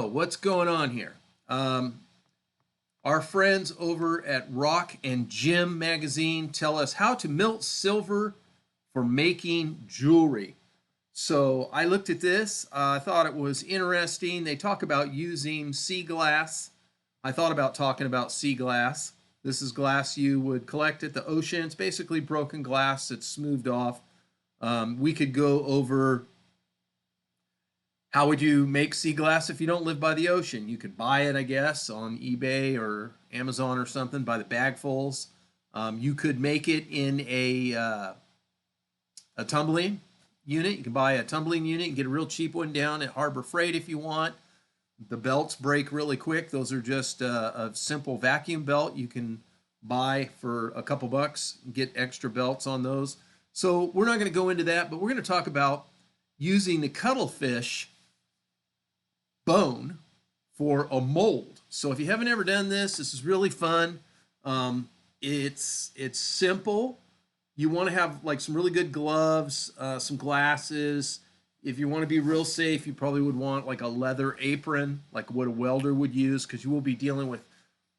So, what's going on here? Our friends over at Rock and Gem magazine tell us how to melt silver for making jewelry. So, I looked at this. I thought it was interesting. They talk about using sea glass. I thought about talking about sea glass. This is glass you would collect at the ocean. It's basically broken glass that's smoothed off. We could go over how would you make sea glass if you don't live by the ocean? You could buy it, I guess, on eBay or Amazon or something by the bagfuls. You could make it in a tumbling unit. You can buy a tumbling unit and get a real cheap one down at Harbor Freight if you want. The belts break really quick. Those are just a simple vacuum belt you can buy for a couple bucks and get extra belts on those. So we're not going to go into that, but we're going to talk about using the cuttlefish bone for a mold. So if you haven't ever done this, this is really fun. It's simple. You want to have like some really good gloves, some glasses. If you want to be real safe, you probably would want like a leather apron, like what a welder would use, because you will be dealing with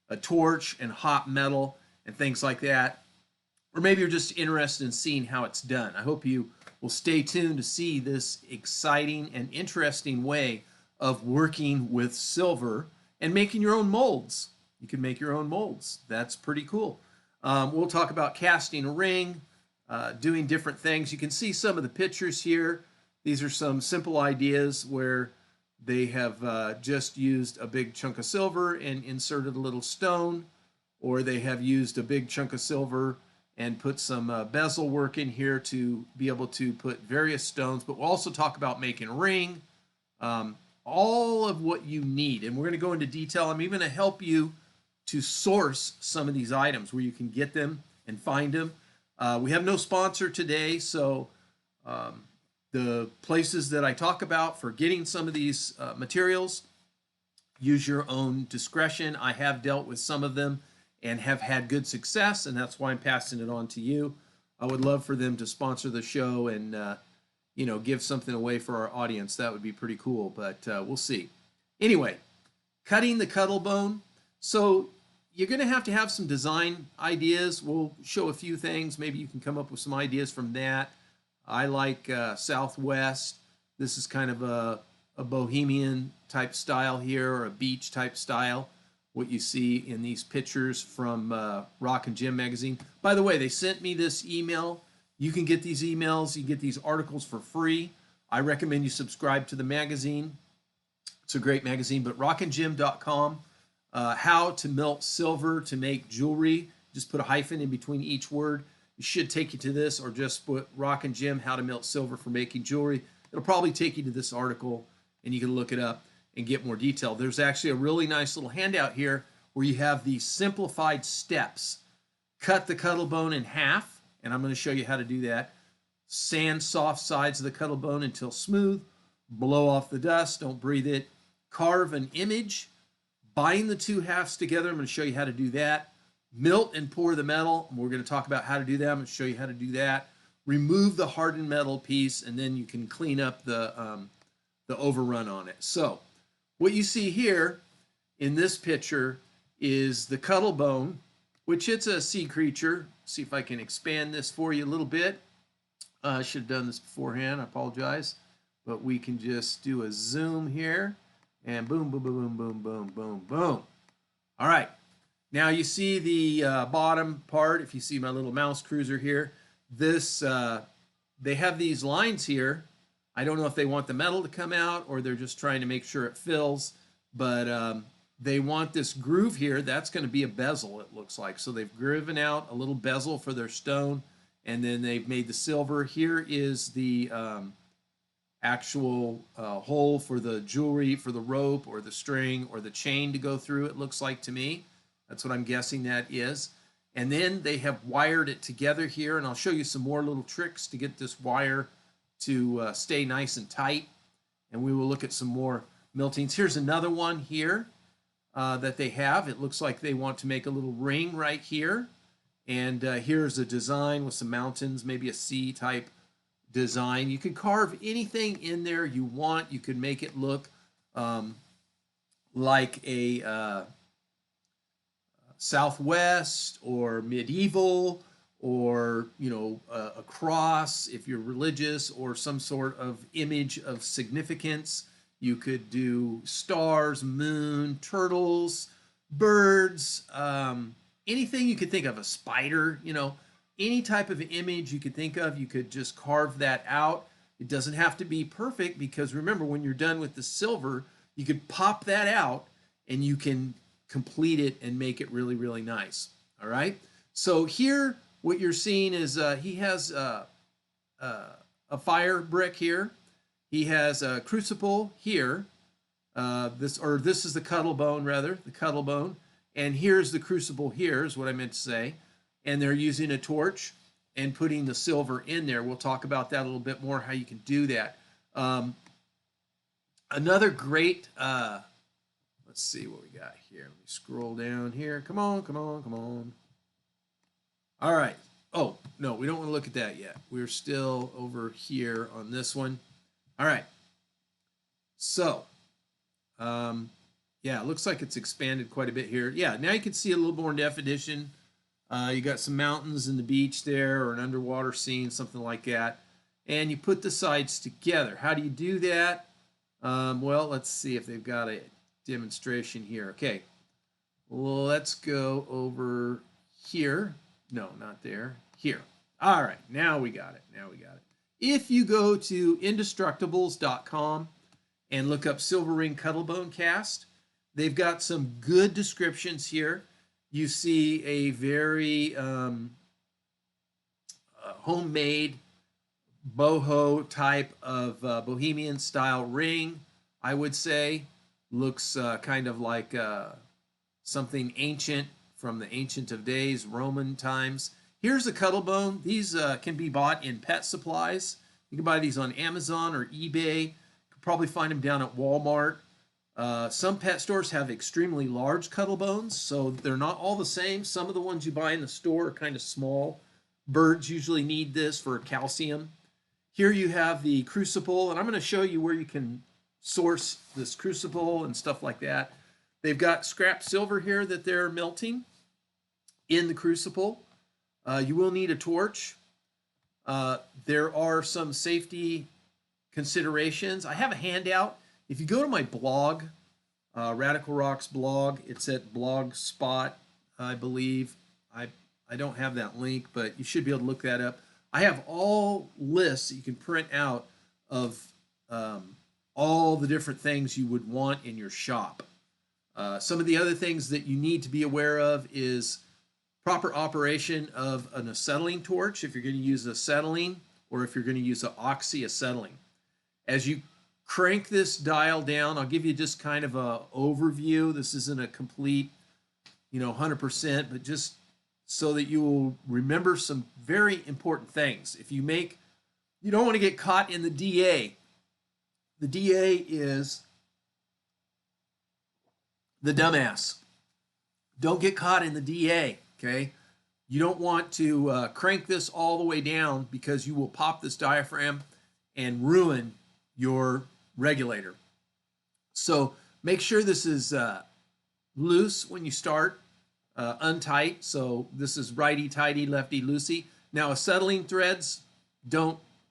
a torch and hot metal and things like that. Or maybe you're just interested in seeing how it's done. I hope you will stay tuned to see this exciting and interesting way of working with silver and making your own molds. You can make your own molds. That's pretty cool. We'll talk about casting a ring, doing different things. You can see some of the pictures here. These are some simple ideas where they have just used a big chunk of silver and inserted a little stone, or they have used a big chunk of silver and put some bezel work in here to be able to put various stones. But we'll also talk about making a ring, all of what you need. And we're going to go into detail. I'm even going to help you to source some of these items where you can get them and find them. We have no sponsor today, so the places that I talk about for getting some of these materials, use your own discretion. I have dealt with some of them and have had good success, and that's why I'm passing it on to you. I would love for them to sponsor the show and give something away for our audience. That would be pretty cool, but we'll see. Anyway, cutting the cuttle bone. So you're going to have some design ideas. We'll show a few things. Maybe you can come up with some ideas from that. I like Southwest. This is kind of a bohemian type style here, or a beach type style. What you see in these pictures from Rock and Gem magazine. By the way, they sent me this email. You can get these emails. You get these articles for free. I recommend you subscribe to the magazine. It's a great magazine, but rockandgem.com. How to melt silver to make jewelry. Just put a hyphen in between each word. It should take you to this, or just put Rock and Gem, how to melt silver for making jewelry. It'll probably take you to this article, and you can look it up and get more detail. There's actually a really nice little handout here where you have these simplified steps. Cut the cuttle bone in half, and I'm going to show you how to do that. Sand soft sides of the cuttle bone until smooth. Blow off the dust. Don't breathe it. Carve an image. Bind the two halves together. I'm going to show you how to do that. Melt and pour the metal. We're going to talk about how to do that. I'm going to show you how to do that. Remove the hardened metal piece, and then you can clean up the overrun on it. So what you see here in this picture is the cuttle bone, which it's a sea creature. See if I can expand this for you a little bit. I should have done this beforehand. I apologize. But we can just do a zoom here. And boom, boom, boom, boom, boom, boom, boom. All right. Now you see the bottom part. If you see my little mouse cruiser here, they have these lines here. I don't know if they want the metal to come out or they're just trying to make sure it fills, but they want this groove here. That's going to be a bezel, it looks like. So they've driven out a little bezel for their stone, and then they've made the silver. Here is the actual hole for the jewelry, for the rope or the string or the chain to go through, it looks like to me. That's what I'm guessing that is. And then they have wired it together here, and I'll show you some more little tricks to get this wire to stay nice and tight, and we will look at some more meltings. Here's another one here that they have. It looks like they want to make a little ring right here, and here's a design with some mountains, maybe a sea type design. You can carve anything in there you want. You can make it look like a Southwest or medieval, or a cross if you're religious, or some sort of image of significance. You could do stars, moon, turtles, birds, anything you could think of, a spider, any type of image you could think of, you could just carve that out. It doesn't have to be perfect, because remember, when you're done with the silver, you could pop that out and you can complete it and make it really, really nice. All right. So here, what you're seeing is he has a fire brick here. He has a crucible here. This is the cuttle bone, rather, the cuttle bone. And here's the crucible here, is what I meant to say. And they're using a torch and putting the silver in there. We'll talk about that a little bit more, how you can do that. Another great, let's see what we got here. Let me scroll down here. Come on, come on, come on. All right. Oh, no, we don't want to look at that yet. We're still over here on this one. All right. So, yeah, it looks like it's expanded quite a bit here. Yeah, now you can see a little more definition. You got some mountains and the beach there, or an underwater scene, something like that. And you put the sides together. How do you do that? Well, let's see if they've got a demonstration here. Okay, well, let's go over here. No, not there. Here. All right, now we got it. Now we got it. If you go to indestructibles.com and look up Silver Ring Cuttlebone Cast, they've got some good descriptions here. You see a very homemade boho type of bohemian style ring, I would say. Looks kind of like something ancient from the ancient of days, Roman times. Here's a cuttlebone. These can be bought in pet supplies. You can buy these on Amazon or eBay. You can probably find them down at Walmart. Some pet stores have extremely large cuttlebones, so they're not all the same. Some of the ones you buy in the store are kind of small. Birds usually need this for calcium. Here you have the crucible, and I'm going to show you where you can source this crucible and stuff like that. They've got scrap silver here that they're melting in the crucible. You will need a torch. There are some safety considerations. I have a handout. If you go to my blog, Radical Rock's blog, it's at Blogspot, I believe. I don't have that link, but you should be able to look that up. I have all lists that you can print out of all the different things you would want in your shop. Some of the other things that you need to be aware of is proper operation of an acetylene torch, if you're going to use acetylene, or if you're going to use an oxyacetylene. As you crank this dial down, I'll give you just kind of a overview. This isn't a complete, 100%, but just so that you will remember some very important things. You don't want to get caught in the DA. The DA is the dumbass. Don't get caught in the DA, okay? You don't want to crank this all the way down, because you will pop this diaphragm and ruin your regulator. So make sure this is loose when you start, untight. So this is righty-tighty, lefty-loosey. Now, acetylene threads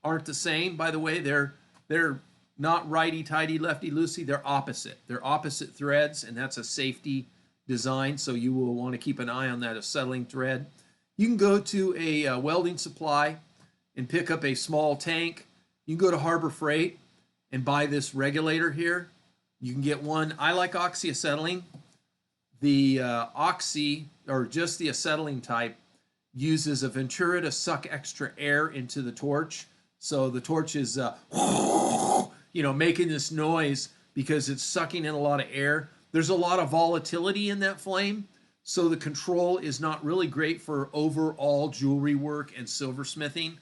aren't the same, by the way. They're not righty-tighty, lefty-loosey. They're opposite. They're opposite threads, and that's a safety design, so you will want to keep an eye on that acetylene thread. You can go to a welding supply and pick up a small tank. You can go to Harbor Freight and buy this regulator here. You can get one. I like oxyacetylene. The oxy, or just the acetylene type, uses a Ventura to suck extra air into the torch. So the torch is, making this noise because it's sucking in a lot of air. There's a lot of volatility in that flame, so the control is not really great for overall jewelry work and silversmithing,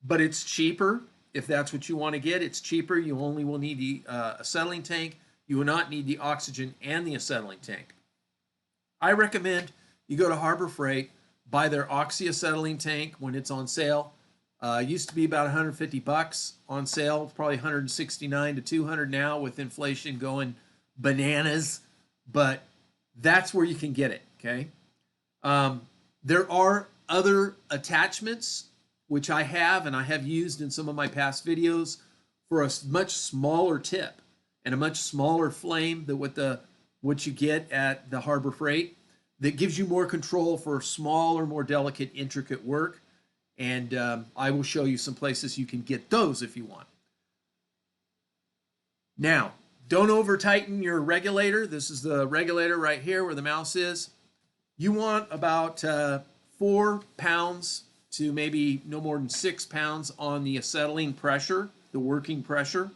but it's cheaper. If that's what you want to get, it's cheaper. You only will need the acetylene tank. You will not need the oxygen and the acetylene tank. I recommend you go to Harbor Freight, buy their oxyacetylene tank when it's on sale. Used to be about $150 on sale, probably $169 to $200 now, with inflation going bananas. but that's where you can get it, okay? There are other attachments which I have and I have used in some of my past videos for a much smaller tip and a much smaller flame than what you get at the Harbor Freight, that gives you more control for smaller, more delicate, intricate work. And I will show you some places you can get those if you want. Now, don't over tighten your regulator. This is the regulator right here where the mouse is. You want about 4 pounds to maybe no more than 6 pounds on the acetylene pressure, the working pressure.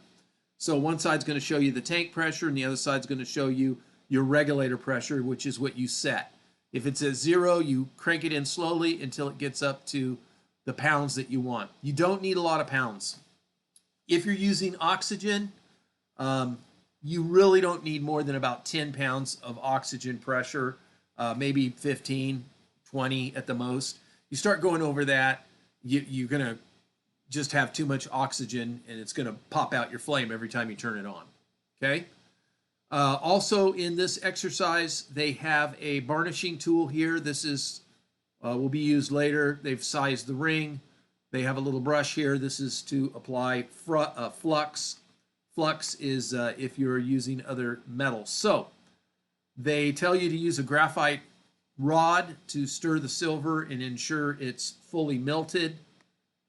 So one side's going to show you the tank pressure and the other side's going to show you your regulator pressure, which is what you set. If it's at 0, you crank it in slowly until it gets up to the pounds that you want. You don't need a lot of pounds. If you're using oxygen, you really don't need more than about 10 pounds of oxygen pressure, maybe 15, 20 at the most. You start going over that, you're going to just have too much oxygen and it's going to pop out your flame every time you turn it on. Okay? Also in this exercise, they have a varnishing tool here. This is will be used later. They've sized the ring. They have a little brush here. This is to apply flux. Flux is if you're using other metals. So they tell you to use a graphite rod to stir the silver and ensure it's fully melted.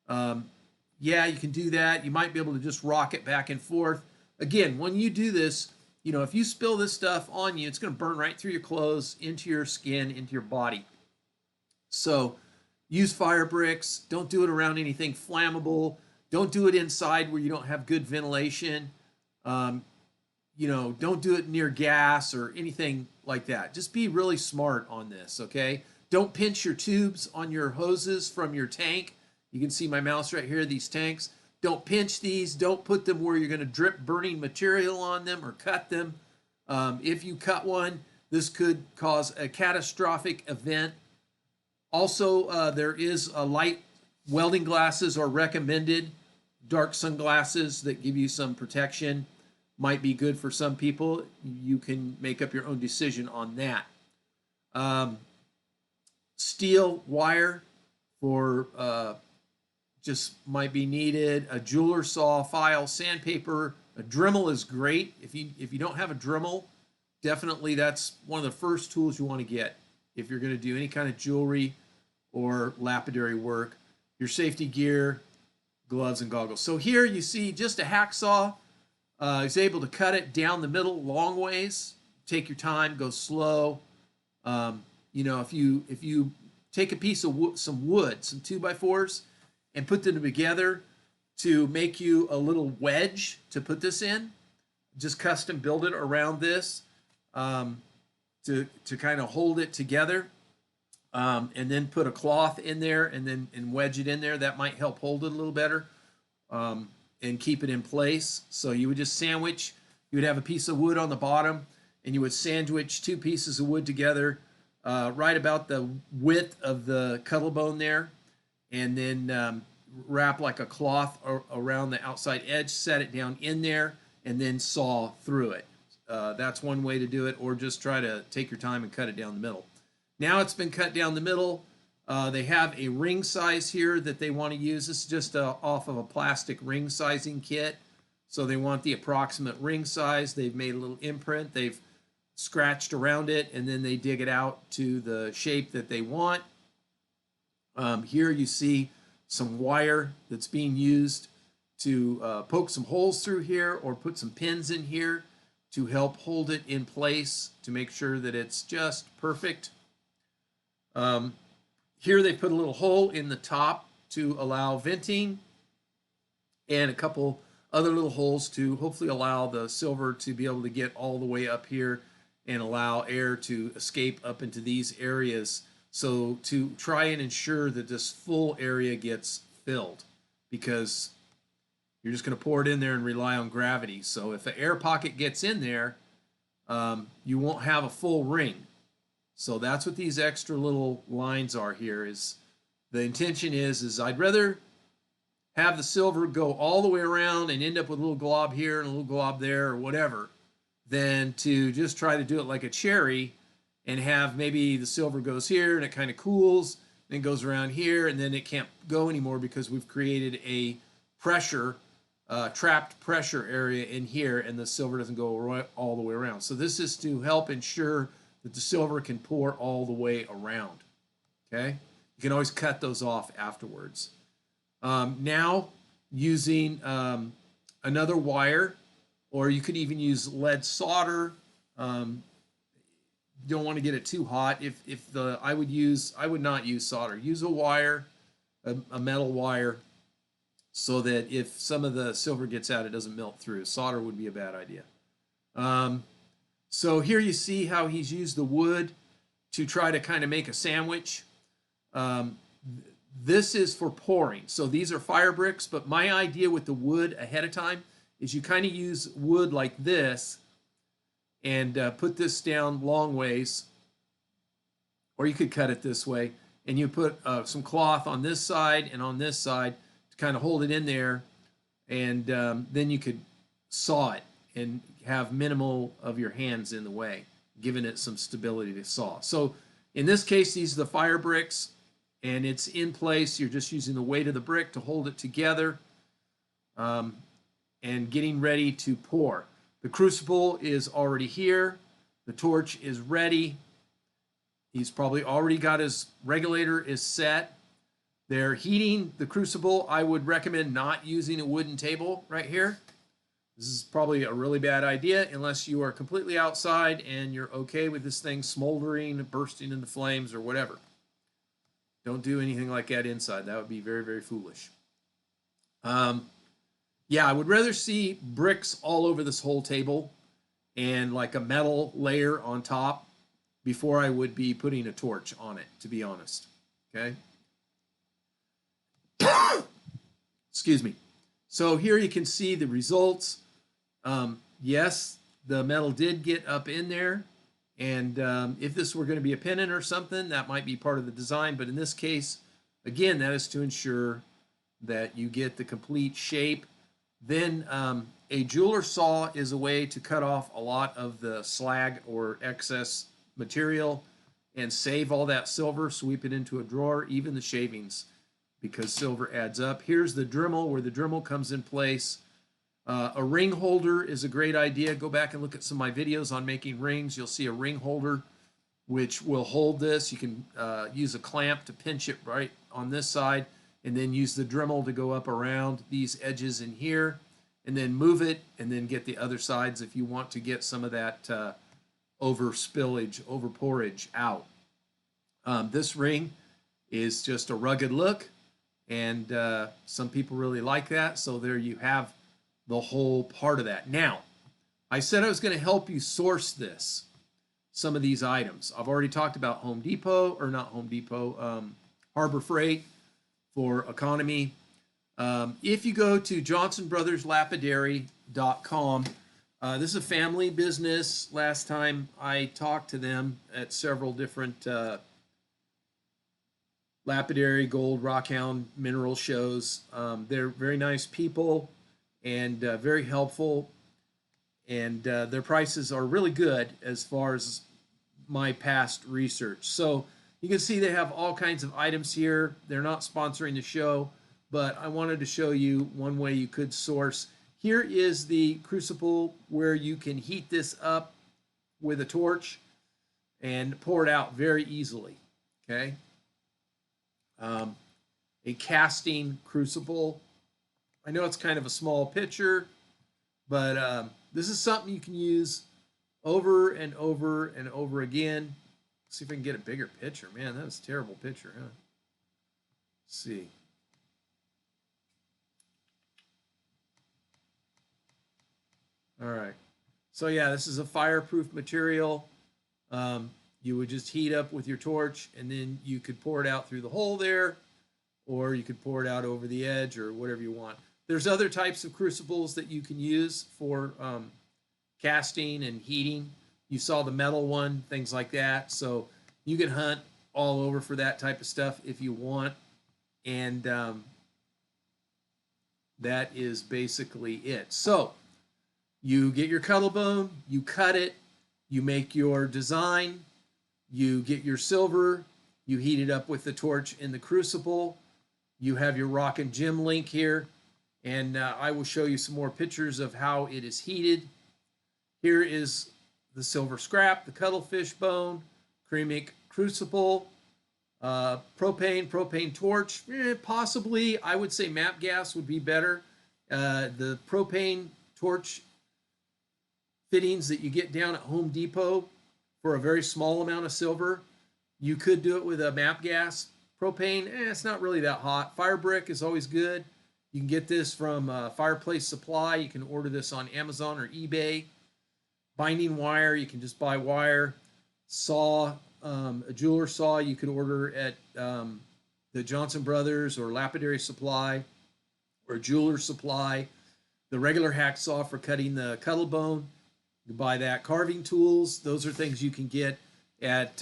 Yeah, you can do that. You might be able to just rock it back and forth. Again, when you do this, you know, if you spill this stuff on you, it's going to burn right through your clothes, into your skin, into your body. So use fire bricks. Don't do it around anything flammable. Don't do it inside where you don't have good ventilation. You know, don't do it near gas or anything like that. Just be really smart on this, okay? Don't pinch your tubes on your hoses from your tank. You can see my mouse right here, these tanks. Don't pinch these. Don't put them where you're going to drip burning material on them or cut them. If you cut one, this could cause a catastrophic event. Also, there is a light welding glasses are recommended. Dark sunglasses that give you some protection might be good for some people. You can make up your own decision on that. Steel wire for just might be needed. A jeweler saw, file, sandpaper. A Dremel is great. If you don't have a Dremel, definitely that's one of the first tools you want to get if you're going to do any kind of jewelry or lapidary work. Your safety gear, gloves, and goggles. So here you see just a hacksaw. Is able to cut it down the middle long ways. Take your time, go slow. You know, if you take a piece of some wood, some 2x4s, and put them together to make you a little wedge to put this in, just custom build it around this to kind of hold it together, and then put a cloth in there and wedge it in there. That might help hold it a little better. And keep it in place. So you would just sandwich, you would have a piece of wood on the bottom and you would sandwich 2 pieces of wood together right about the width of the cuttle bone there, and then wrap like a cloth around the outside edge, set it down in there, and then saw through it. That's one way to do it, or just try to take your time and cut it down the middle. Now it's been cut down the middle. They have a ring size here that they want to use. This is just off of a plastic ring sizing kit. So they want the approximate ring size. They've made a little imprint. They've scratched around it, and then they dig it out to the shape that they want. Here you see some wire that's being used to poke some holes through here or put some pins in here to help hold it in place to make sure that it's just perfect. Here they put a little hole in the top to allow venting, and a couple other little holes to hopefully allow the silver to be able to get all the way up here and allow air to escape up into these areas. So to try and ensure that this full area gets filled, because you're just going to pour it in there and rely on gravity. So if an air pocket gets in there, you won't have a full ring. So that's what these extra little lines are here. Is the intention is I'd rather have the silver go all the way around and end up with a little glob here and a little glob there or whatever, than to just try to do it like a cherry and have maybe the silver goes here and it kind of cools, then goes around here, and then it can't go anymore because we've created a pressure, trapped pressure area in here, and the silver doesn't go all the way around. So this is to help ensure that the silver can pour all the way around. Okay? You can always cut those off afterwards. Now, using another wire, or you could even use lead solder. You don't want to get it too hot. I would not use solder. Use a wire, a metal wire, so that if some of the silver gets out, it doesn't melt through. Solder would be a bad idea. So here you see how he's used the wood to try to kind of make a sandwich. This is for pouring. So these are fire bricks, but my idea with the wood ahead of time is you kind of use wood like this and put this down long ways, or you could cut it this way, and you put some cloth on this side and on this side to kind of hold it in there, and then you could saw it and have minimal of your hands in the way, giving it some stability to saw. So in this case, these are the fire bricks, and it's in place. You're just using the weight of the brick to hold it together, and getting ready to pour. The crucible is already here. The torch is ready. He's probably already got his regulator is set. They're heating the crucible. I would recommend not using a wooden table right here. This is probably a really bad idea unless you are completely outside and you're okay with this thing smoldering, bursting into flames or whatever. Don't do anything like that inside. That would be very, very foolish. Yeah, I would rather see bricks all over this whole table and like a metal layer on top before I would be putting a torch on it, to be honest. Okay? Excuse me. So here you can see the results. Yes, the metal did get up in there. And if this were going to be a pennant or something, that might be part of the design. But in this case, again, that is to ensure that you get the complete shape. Then a jeweler saw is a way to cut off a lot of the slag or excess material and save all that silver, sweep it into a drawer, even the shavings, because silver adds up. Here's the Dremel, where the Dremel comes in place. A ring holder is a great idea. Go back and look at some of my videos on making rings. You'll see a ring holder which will hold this. You can use a clamp to pinch it right on this side, and then use the Dremel to go up around these edges in here, and then move it, and then get the other sides if you want to get some of that over spillage, over pourage out. This ring is just a rugged look, and some people really like that, so there you have the whole part of that. Now, I said I was going to help you source this, some of these items. I've already talked about Home Depot, or not Home Depot, Harbor Freight for economy. If you go to johnsonbrotherslapidary.com, this is a family business. Last time I talked to them at several different lapidary, gold, rockhound, mineral shows. They're very nice people and very helpful, and their prices are really good as far as my past research. So you can see they have all kinds of items here. They're not sponsoring the show, but I wanted to show you one way you could source. Here is the crucible where you can heat this up with a torch and pour it out very easily, okay? A casting crucible. I know it's kind of a small picture, but this is something you can use over and over and over again. Let's see if I can get a bigger picture. Man, that was a terrible picture, huh? Let's see. All right. So yeah, this is a fireproof material. You would just heat up with your torch, and then you could pour it out through the hole there, or you could pour it out over the edge, or whatever you want. There's other types of crucibles that you can use for casting and heating. You saw the metal one, things like that. So you can hunt all over for that type of stuff if you want. And that is basically it. So You get your cuttle bone, you cut it, you make your design, you get your silver, you heat it up with the torch in the crucible. You have your rock and gem link here, and I will show you some more pictures of how it is heated. Here is the silver scrap, the cuttlefish bone, ceramic crucible, propane torch. Possibly, I would say map gas would be better. The propane torch fittings that you get down at Home Depot for a very small amount of silver, you could do it with a map gas. Propane, it's not really that hot. Fire brick is always good. You can get this from Fireplace Supply. You can order this on Amazon or eBay. Binding wire, you can just buy wire. Saw, a jeweler saw, you could order at the Johnson Brothers or Lapidary Supply or Jeweler Supply. The regular hacksaw for cutting the cuttle bone, you can buy that. Carving tools, those are things you can get at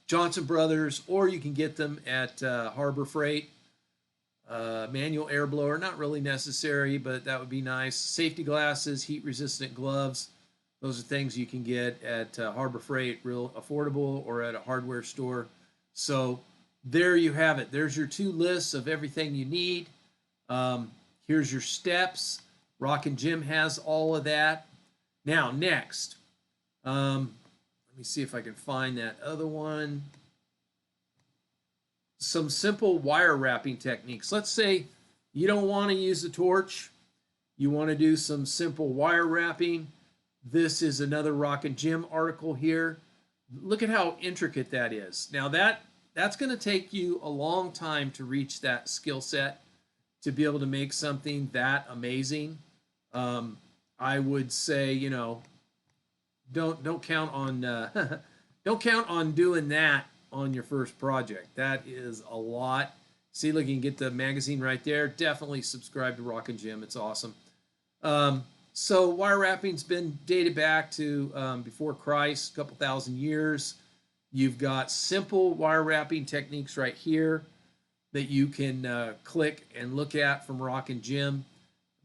Johnson Brothers, or you can get them at Harbor Freight. Manual air blower, not really necessary, but that would be nice. Safety glasses, heat resistant gloves, those are things you can get at Harbor Freight, real affordable, or at a hardware store. So there you have it. There's your 2 lists of everything you need. Here's your steps. Rock and Gem has all of that. Now, next, let me see if I can find that other one. Some simple wire wrapping techniques. Let's say you don't want to use the torch. You want to do some simple wire wrapping. This is another Rock and Gem article here. Look at how intricate that is. Now that's going to take you a long time to reach that skill set to be able to make something that amazing. I would say, you know, don't count on don't count on doing that on your first project. That is a lot. See, look, you can get the magazine right there. Definitely subscribe to Rock and Gem. It's awesome. So wire wrapping's been dated back to before Christ, a couple thousand years. You've got simple wire wrapping techniques right here that you can click and look at from Rock and Gem.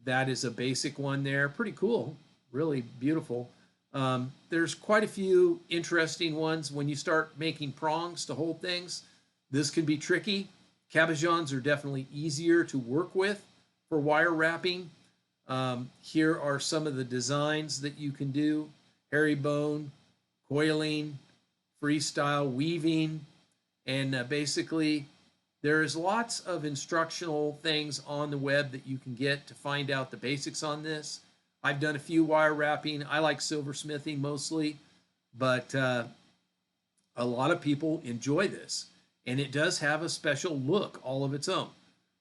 That is a basic one there. Pretty cool. Really beautiful. There's quite a few interesting ones when you start making prongs to hold things. This can be tricky. Cabochons are definitely easier to work with for wire wrapping. Here are some of the designs that you can do: herringbone, coiling, freestyle weaving, and basically there's lots of instructional things on the web that you can get to find out the basics on this. I've done a few wire wrapping. I like silversmithing mostly, but a lot of people enjoy this, and it does have a special look all of its own.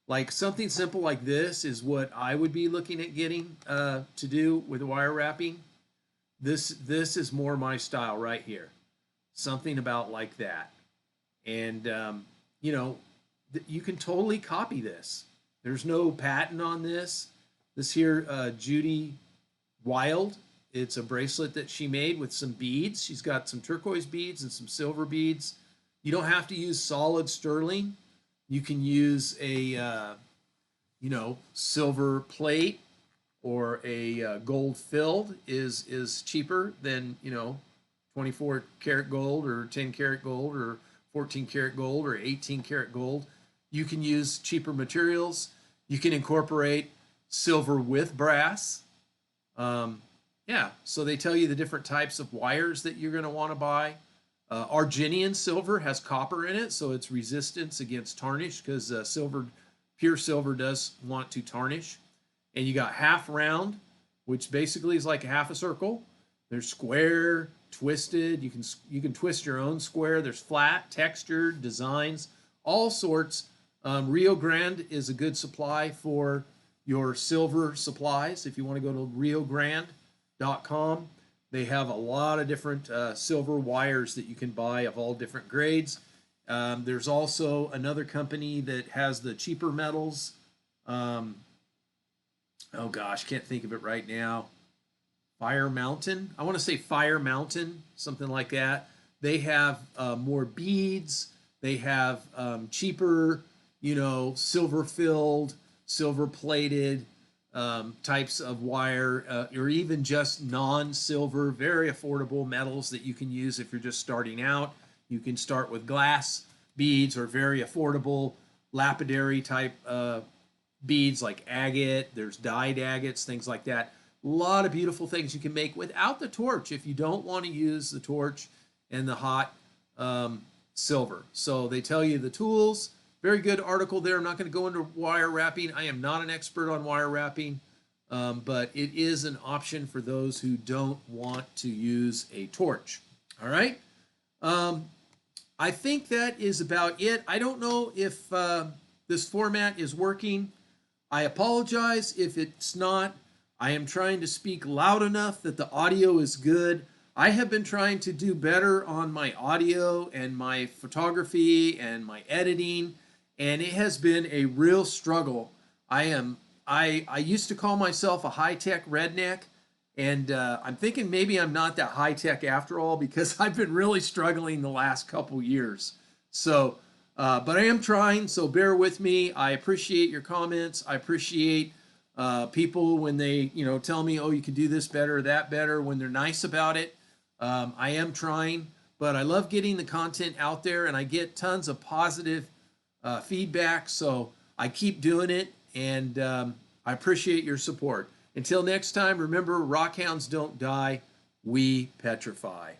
Like something simple like this is what I would be looking at getting to do with wire wrapping. This is more my style right here. Something about like that. And, you know, you can totally copy this. There's no patent on this. This here, Judy Wild, it's a bracelet that she made with some beads. She's got some turquoise beads and some silver beads. You don't have to use solid sterling. You can use a, you know, silver plate, or a gold filled is cheaper than, you know, 24 karat gold or 10 karat gold or 14 karat gold or 18 karat gold. You can use cheaper materials. You can incorporate silver with brass. Yeah, so they tell you the different types of wires that you're going to want to buy. Argentinian silver has copper in it, so it's resistance against tarnish, because pure silver does want to tarnish. And you got half round, which basically is like half a circle. There's square, twisted. You can twist your own square. There's flat, textured designs, all sorts. Rio Grande is a good supply for your silver supplies. If you want to go to riogrande.com, they have a lot of different silver wires that you can buy of all different grades. There's also another company that has the cheaper metals. Oh gosh, can't think of it right now. Fire Mountain. I want to say Fire Mountain, something like that. They have more beads. They have cheaper, you know, silver filled, silver plated types of wire, or even just non-silver, very affordable metals that you can use if you're just starting out. You can start with glass beads or very affordable lapidary type beads like agate. There's dyed agates, things like that. A lot of beautiful things you can make without the torch if you don't want to use the torch and the hot silver. So they tell you the tools. Very good article there. I'm not going to go into wire wrapping. I am not an expert on wire wrapping, but it is an option for those who don't want to use a torch. All right. I think that is about it. I don't know if this format is working. I apologize if it's not. I am trying to speak loud enough that the audio is good. I have been trying to do better on my audio and my photography and my editing, and it has been a real struggle. I used to call myself a high-tech redneck, and I'm thinking maybe I'm not that high-tech after all, because I've been really struggling the last couple years. So, but I am trying, so bear with me. I appreciate your comments. I appreciate people when they, tell me, oh, you can do this better or that better, when they're nice about it. I am trying, but I love getting the content out there, and I get tons of positive feedback, so I keep doing it, and I appreciate your support. Until next time, remember, rockhounds don't die, we petrify.